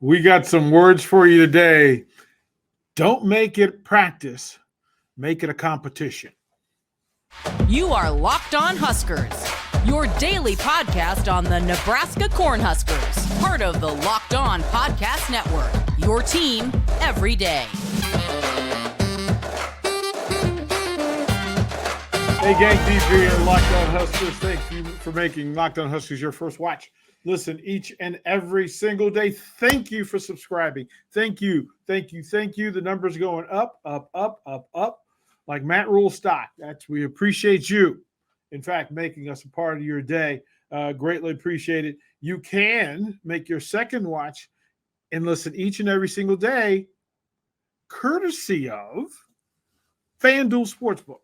We got some words for you today. Don't make it practice, make it a competition. You are Locked On Huskers, your daily podcast on the Nebraska Cornhuskers, part of the Locked On Podcast Network, your team every day. Hey, gang, DJ here, Locked On Huskers. Thank you for making Locked On Huskers your first watch. Listen each and every single day. Thank you for subscribing. Thank you. The number's going up, like Matt Rhule stock. We appreciate you. In fact, making us a part of your day. Greatly appreciate it. You can make your second watch and listen each and every single day, courtesy of FanDuel Sportsbook,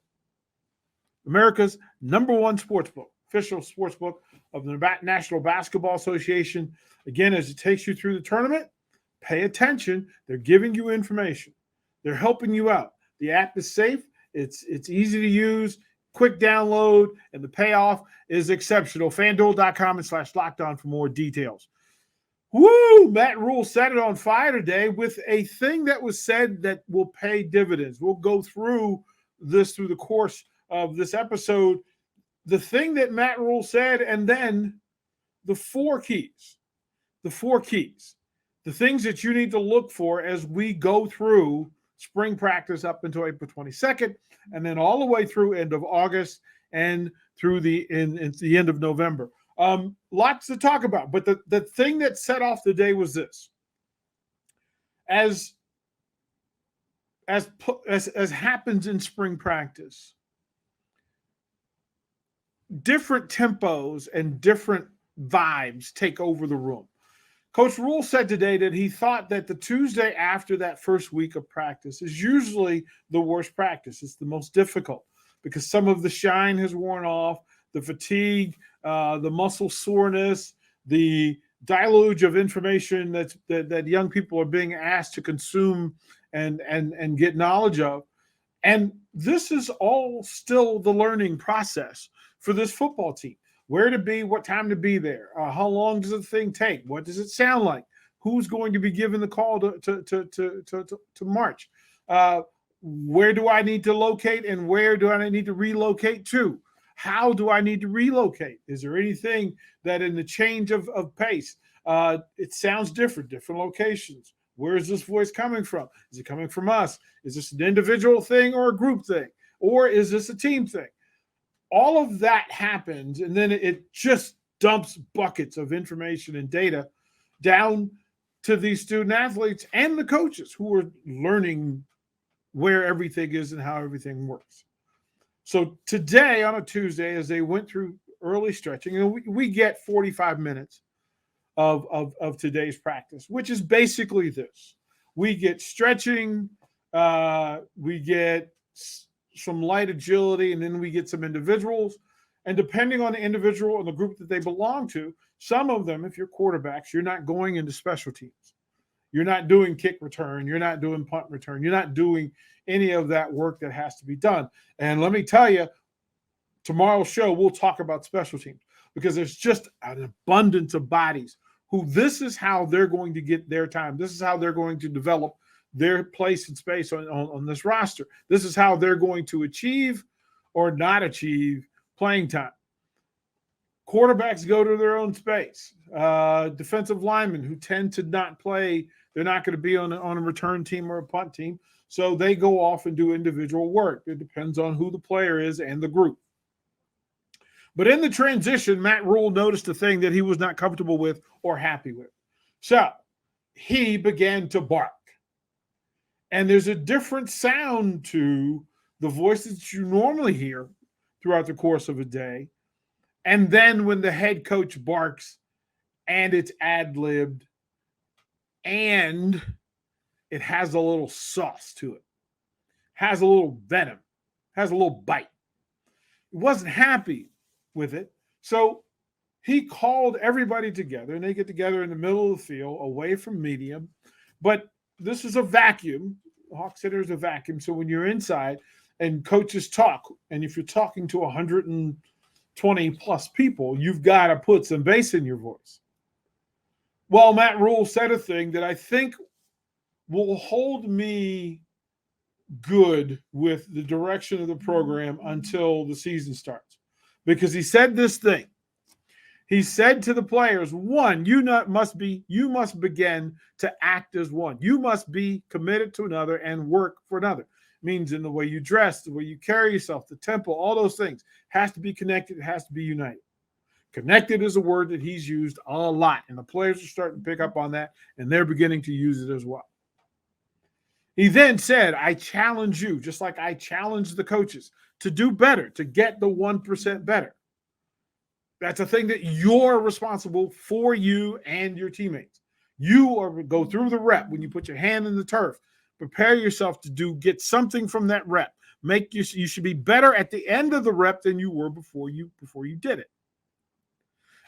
America's number one sportsbook, official sportsbook of the National Basketball Association. Again, as it takes you through the tournament, pay attention. They're giving you information. They're helping you out. The app is safe. It's easy to use, quick download, and the payoff is exceptional. FanDuel.com/lockedon for more details. Woo! Matt Rhule set it on fire today with a thing that was said that will pay dividends. We'll go through this through the course of this episode. The thing that Matt Rhule said, and then the four keys, the things that you need to look for as we go through spring practice up until April 22nd, and then all the way through end of August and through the end of November. Lots to talk about, but the thing that set off the day was this. As happens in spring practice, different tempos and different vibes take over the room. Coach Rhule said today that he thought that the Tuesday after that first week of practice is usually the worst practice. It's the most difficult because some of the shine has worn off, the fatigue, the muscle soreness, the deluge of information that young people are being asked to consume and get knowledge of. And this is all still the learning process for this football team. Where to be, what time to be there, how long does the thing take, what does it sound like, who's going to be given the call to march, where do I need to locate and where do I need to relocate to, how do I need to relocate, is there anything that in the change of pace, it sounds different locations, where is this voice coming from, is it coming from us, is this an individual thing or a group thing, or is this a team thing? All of that happens, and then it just dumps buckets of information and data down to these student athletes and the coaches who are learning where everything is and how everything works. So today on a Tuesday, as they went through early stretching, and we get 45 minutes of today's practice, which is basically this. We get stretching, we get some light agility, and then we get some individuals. And depending on the individual and the group that they belong to, some of them, if you're quarterbacks, you're not going into special teams. You're not doing kick return. You're not doing punt return. You're not doing any of that work that has to be done. And let me tell you, tomorrow's show, we'll talk about special teams because there's just an abundance of bodies who this is how they're going to get their time. This is how they're going to develop their place and space on this roster. This is how they're going to achieve or not achieve playing time. Quarterbacks go to their own space. Defensive linemen who tend to not play, they're not going to be on a return team or a punt team, so they go off and do individual work. It depends on who the player is and the group. But in the transition, Matt Rhule noticed a thing that he was not comfortable with or happy with. So he began to bark. And there's a different sound to the voices that you normally hear throughout the course of a day. And then when the head coach barks and it's ad-libbed and it has a little sauce to it, has a little venom, has a little bite. He wasn't happy with it. So he called everybody together, and they get together in the middle of the field away from medium. But this is a vacuum. Hawk Center is a vacuum. So when you're inside and coaches talk, and if you're talking to 120 plus people, you've got to put some bass in your voice. Well, Matt Rhule said a thing that I think will hold me good with the direction of the program until the season starts. Because he said this thing. He said to the players, one, you must begin to act as one. You must be committed to another and work for another. It means in the way you dress, the way you carry yourself, the tempo, all those things has to be connected, it has to be united. Connected is a word that he's used a lot, and the players are starting to pick up on that, and they're beginning to use it as well. He then said, I challenge you, just like I challenge the coaches, to do better, to get the 1% better. That's a thing that you're responsible for, you and your teammates. You are go through the rep when you put your hand in the turf. Prepare yourself to get something from that rep. You should be better at the end of the rep than you were before you did it.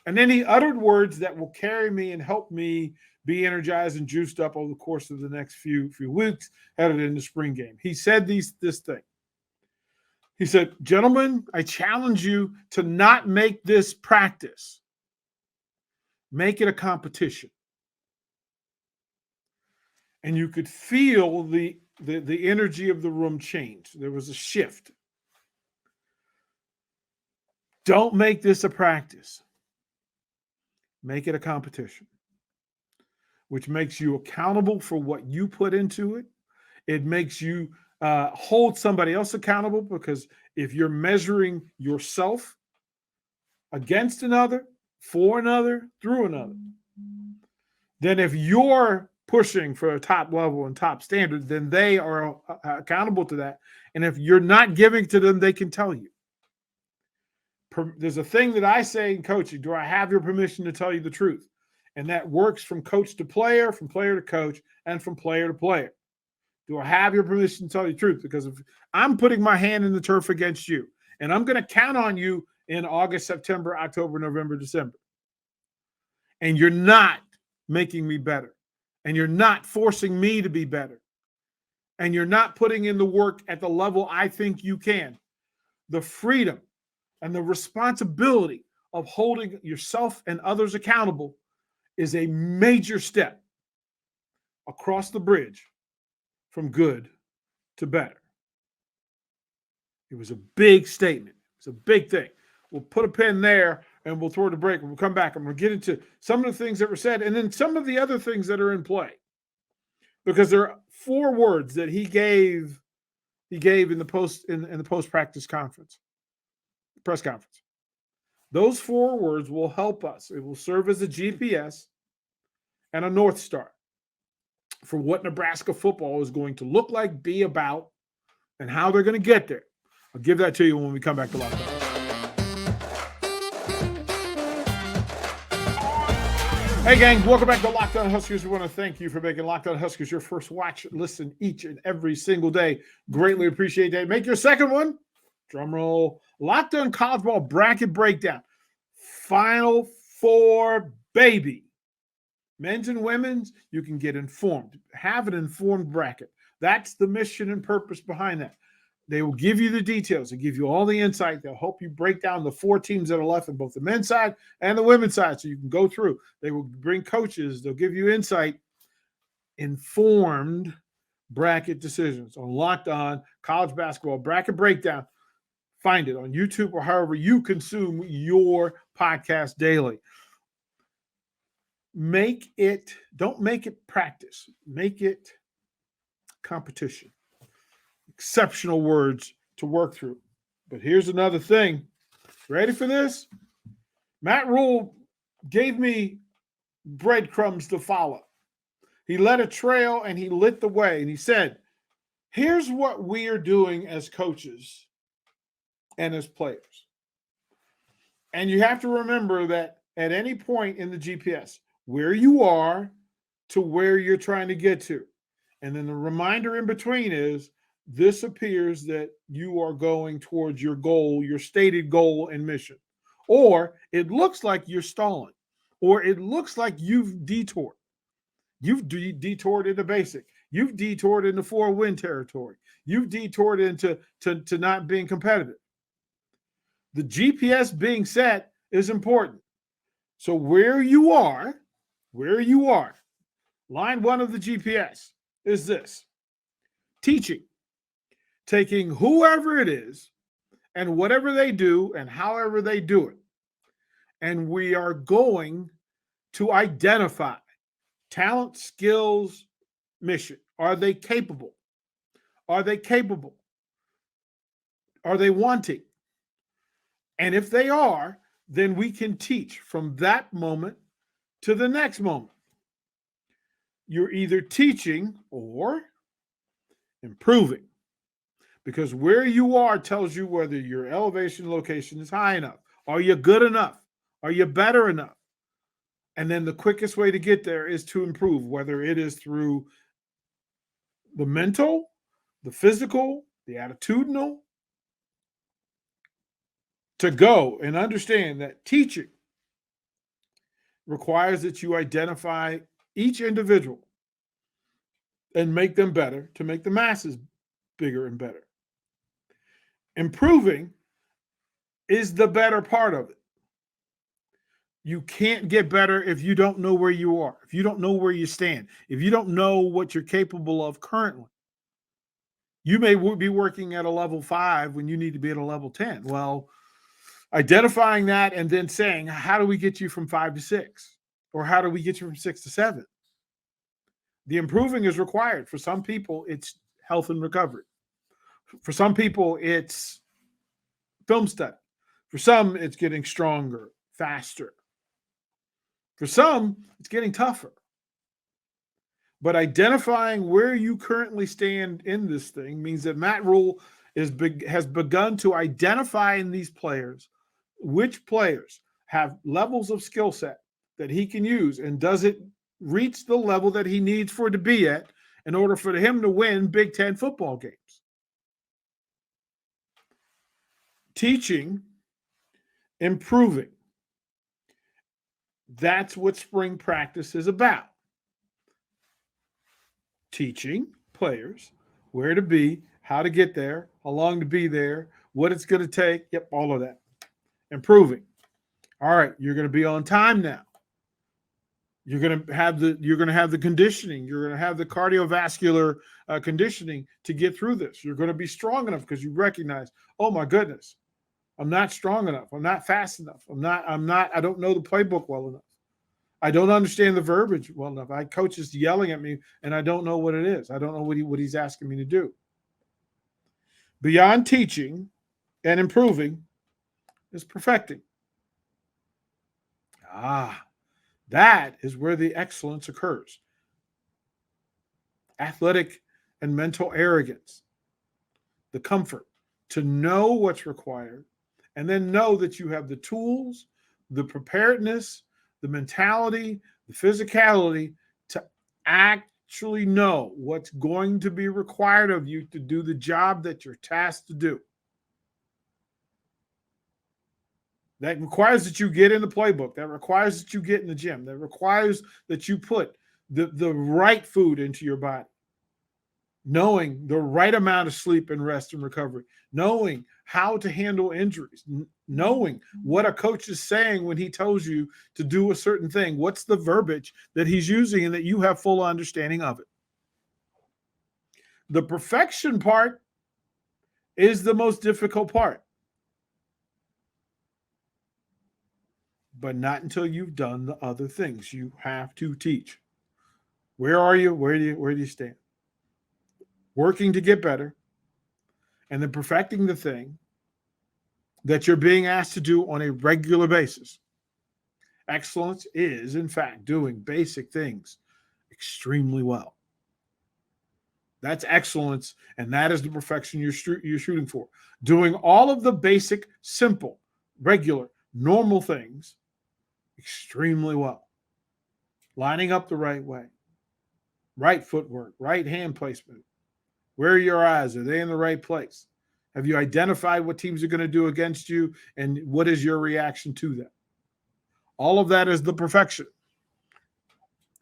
And then he uttered words that will carry me and help me be energized and juiced up over the course of the next few weeks headed into spring game. He said this thing. He said, gentlemen, I challenge you to not make this practice. Make it a competition. And you could feel the energy of the room change. There was a shift. Don't make this a practice. Make it a competition, which makes you accountable for what you put into it. It makes you hold somebody else accountable, because if you're measuring yourself against another, for another, through another, then if you're pushing for a top level and top standard, then they are accountable to that. And if you're not giving to them, they can tell you. There's a thing that I say in coaching: do I have your permission to tell you the truth? And that works from coach to player, from player to coach, and from player to player. Do I have your permission to tell you the truth? Because if I'm putting my hand in the turf against you, and I'm going to count on you in August, September, October, November, December, and you're not making me better, and you're not forcing me to be better, and you're not putting in the work at the level I think you can, the freedom and the responsibility of holding yourself and others accountable is a major step across the bridge from good to better. It was a big statement. It's a big thing. We'll put a pin there and we'll throw it a break. We'll come back and we'll get into some of the things that were said and then some of the other things that are in play. Because there are 4 words that he gave in the post-practice press conference. Those 4 words will help us. It will serve as a GPS and a North Star for what Nebraska football is going to look like, be about, and how they're going to get there. I'll give that to you when we come back to Locked On. Hey, gang, welcome back to Locked On Huskers. We want to thank you for making Locked On Huskers your first watch, listen each and every single day. Greatly appreciate that. Make your second one, drum roll, Locked On College Ball Bracket Breakdown. Final 4, baby. Men's and women's, you can get informed. Have an informed bracket. That's the mission and purpose behind that. They will give you the details. They'll give you all the insight. They'll help you break down the 4 teams that are left on both the men's side and the women's side so you can go through. They will bring coaches. They'll give you insight. Informed bracket decisions on Locked On College Basketball Bracket Breakdown. Find it on YouTube or however you consume your podcast daily. Don't make it practice. Make it competition. Exceptional words to work through. But here's another thing. Ready for this? Matt Rhule gave me breadcrumbs to follow. He led a trail and he lit the way. And he said, here's what we are doing as coaches and as players. And you have to remember that at any point in the GPS, where you are to where you're trying to get to. And then the reminder in between is, this appears that you are going towards your goal, your stated goal and mission. Or it looks like you're stalling. Or it looks like you've detoured. You've detoured into basic. You've detoured into 4-win territory. You've detoured into not being competitive. The GPS being set is important. So where you are where you are, line 1 of the GPS is this: teaching, taking whoever it is and whatever they do and however they do it. And we are going to identify talent, skills, mission. Are they capable? Are they capable? Are they wanting? And if they are, then we can teach from that moment to the next moment. You're either teaching or improving, because where you are tells you whether your elevation location is high enough. Are you good enough? Are you better enough? And then the quickest way to get there is to improve, whether it is through the mental, the physical, the attitudinal, to go and understand that teaching requires that you identify each individual and make them better to make the masses bigger and better. Improving is the better part of it. You can't get better if you don't know where you are, if you don't know where you stand, if you don't know what you're capable of currently. You may be working at a level 5 when you need to be at a level 10. Well, identifying that and then saying, how do we get you from 5 to 6? Or how do we get you from 6 to 7? The improving is required. For some people, it's health and recovery. For some people, it's film study. For some, it's getting stronger, faster. For some, it's getting tougher. But identifying where you currently stand in this thing means that Matt Rhule has begun to identify in these players which players have levels of skill set that he can use, and does it reach the level that he needs for it to be at in order for him to win Big Ten football games. Teaching, improving. That's what spring practice is about. Teaching players where to be, how to get there, how long to be there, what it's going to take. Yep, all of that. Improving. All right, you're going to be on time now. You're going to have the conditioning. You're going to have the cardiovascular conditioning to get through this. You're going to be strong enough because you recognize, oh my goodness, I'm not strong enough. I'm not fast enough. I don't know the playbook well enough. I don't understand the verbiage well enough. Coach is yelling at me, and I don't know what it is. I don't know what he's asking me to do. Beyond teaching and improving is perfecting. That is where the excellence occurs. Athletic and mental arrogance, the comfort to know what's required, and then know that you have the tools, the preparedness, the mentality, the physicality to actually know what's going to be required of you to do the job that you're tasked to do. That requires that you get in the playbook. That requires that you get in the gym. That requires that you put the right food into your body. Knowing the right amount of sleep and rest and recovery. Knowing how to handle injuries. Knowing what a coach is saying when he tells you to do a certain thing. What's the verbiage that he's using and that you have full understanding of it. The perfection part is the most difficult part. But not until you've done the other things. You have to teach. Where are you? Where do you stand? Working to get better, and then perfecting the thing that you're being asked to do on a regular basis. Excellence is, in fact, doing basic things extremely well. That's excellence, and that is the perfection you're shooting for. Doing all of the basic, simple, regular, normal things extremely well. Lining up the right way. Right footwork, right hand placement. Where are your eyes? Are they in the right place? Have you identified what teams are going to do against you, and what is your reaction to them? All of that is the perfection.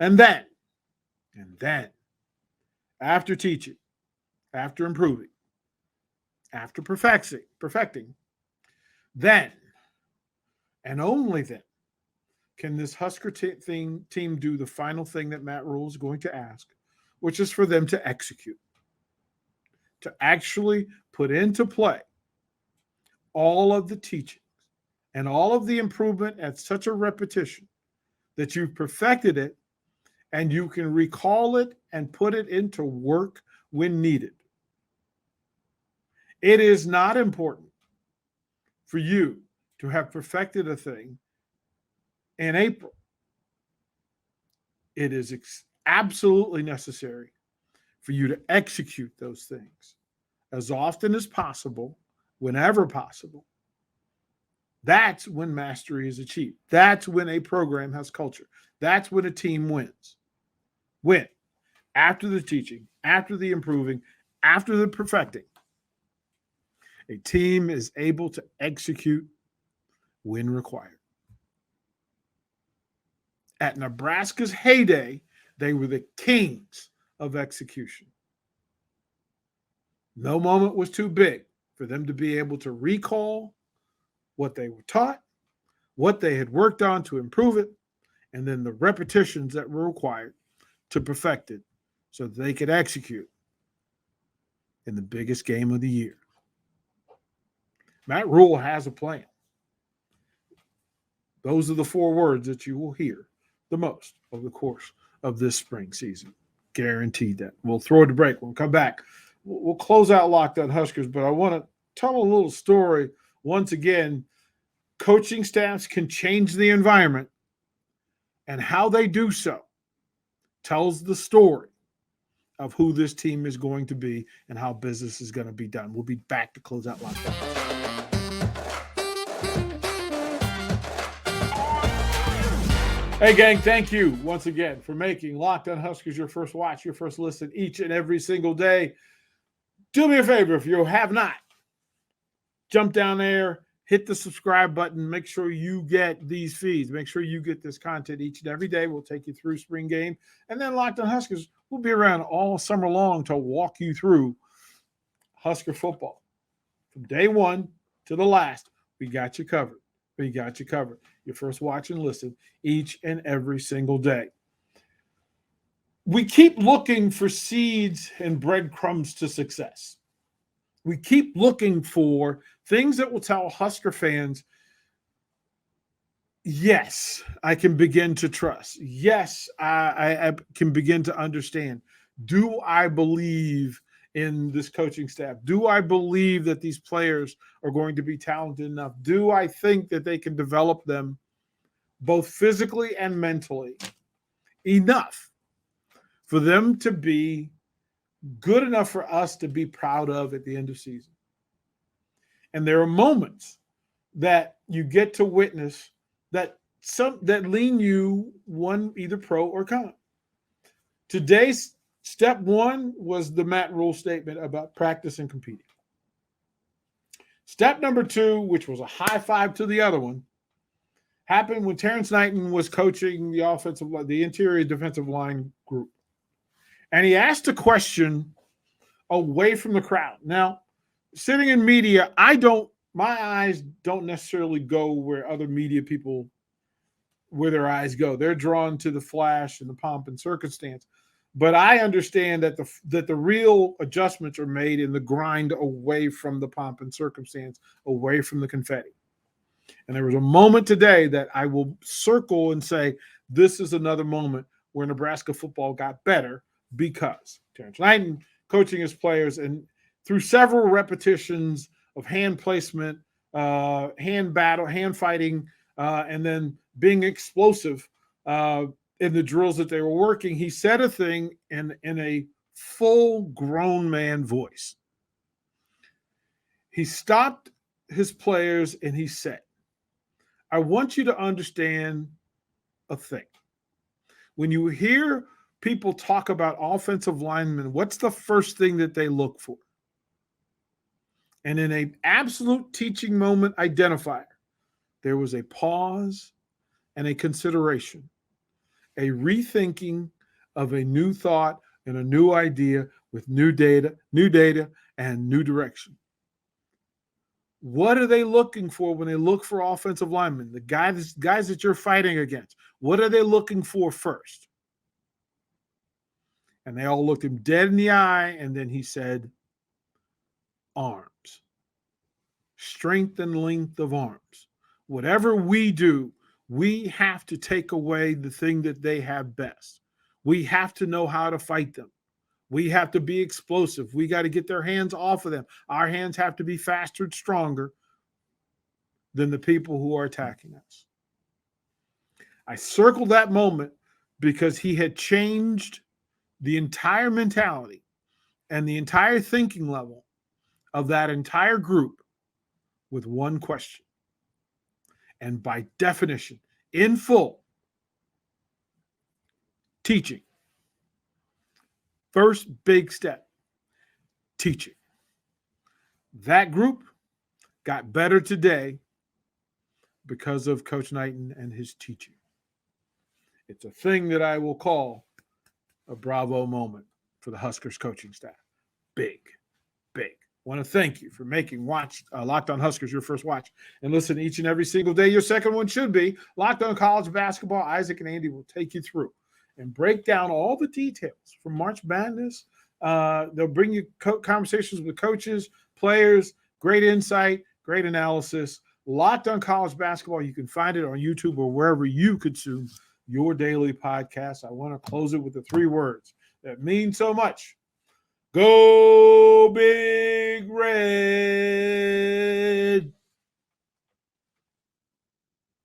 And then, after teaching, after improving, after perfecting, then, and only then, can this Husker team do the final thing that Matt Rhule is going to ask, which is for them to execute, to actually put into play all of the teachings and all of the improvement at such a repetition that you've perfected it and you can recall it and put it into work when needed. It is not important for you to have perfected a thing in April. It is absolutely necessary for you to execute those things as often as possible, whenever possible. That's when mastery is achieved. That's when a program has culture. That's when a team wins. When? After the teaching, after the improving, after the perfecting, a team is able to execute when required. At Nebraska's heyday, they were the kings of execution. No moment was too big for them to be able to recall what they were taught, what they had worked on to improve it, and then the repetitions that were required to perfect it so that they could execute in the biggest game of the year. Matt Rhule has a plan. Those are the 4 words that you will hear the most over the course of this spring season. Guaranteed that. We'll throw it to break. We'll come back. We'll close out Locked On Huskers, but I want to tell a little story. Once again, coaching staffs can change the environment, and how they do so tells the story of who this team is going to be and how business is going to be done. We'll be back to close out Locked On. Hey, gang, thank you once again for making Locked On Huskers your first watch, your first listen each and every single day. Do me a favor, if you have not, jump down there, hit the subscribe button, make sure you get these feeds, make sure you get this content each and every day. We'll take you through spring game, and then Locked On Huskers will be around all summer long to walk you through Husker football. From day one to the last, we got you covered. We got you covered. Your first watch and listen each and every single day. We keep looking for seeds and breadcrumbs to success. We keep looking for things that will tell Husker fans, yes, I can begin to trust. Yes, I can begin to understand. Do I believe in this coaching staff? Do I believe that these players are going to be talented enough? Do I think that they can develop them both physically and mentally enough for them to be good enough for us to be proud of at the end of season? And there are moments that you get to witness that lean you one, either pro or con. Today's step 1 was the Matt Rhule statement about practice and competing. Step number 2, which was a high five to the other one, happened when Terrence Knighton was coaching the interior defensive line group. And he asked a question away from the crowd. Now, sitting in media, my eyes don't necessarily go where other media people, where their eyes go. They're drawn to the flash and the pomp and circumstance. But I understand that the real adjustments are made in the grind away from the pomp and circumstance, away from the confetti. And there was a moment today that I will circle and say, this is another moment where Nebraska football got better because Terrence Knighton coaching his players, and through several repetitions of hand placement, hand battle, hand fighting, and then being explosive in the drills that they were working, he said a thing in a full grown man voice. He stopped his players and he said, I want you to understand a thing. When you hear people talk about offensive linemen, what's the first thing that they look for? And in an absolute teaching moment identifier, there was a pause and a consideration, a rethinking of a new thought and a new idea with new data and new direction. What are they looking for when they look for offensive linemen? The guys that you're fighting against. What are they looking for first? And they all looked him dead in the eye, and then he said, arms. Strength and length of arms. Whatever we do, we have to take away the thing that they have best. We have to know how to fight them. We have to be explosive. We got to get their hands off of them. Our hands have to be faster and stronger than the people who are attacking us. I circled that moment because he had changed the entire mentality and the entire thinking level of that entire group with one question. And by definition, in full, teaching. First big step, teaching. That group got better today because of Coach Knighton and his teaching. It's a thing that I will call a bravo moment for the Huskers coaching staff. Big, big. I want to thank you for making Locked On Huskers your first watch. And listen each and every single day. Your second one should be Locked On College Basketball. Isaac and Andy will take you through and break down all the details from March Madness. They'll bring you conversations with coaches, players, great insight, great analysis. Locked On College Basketball. You can find it on YouTube or wherever you consume your daily podcast. I want to close it with the 3 words that mean so much. Go Big Red.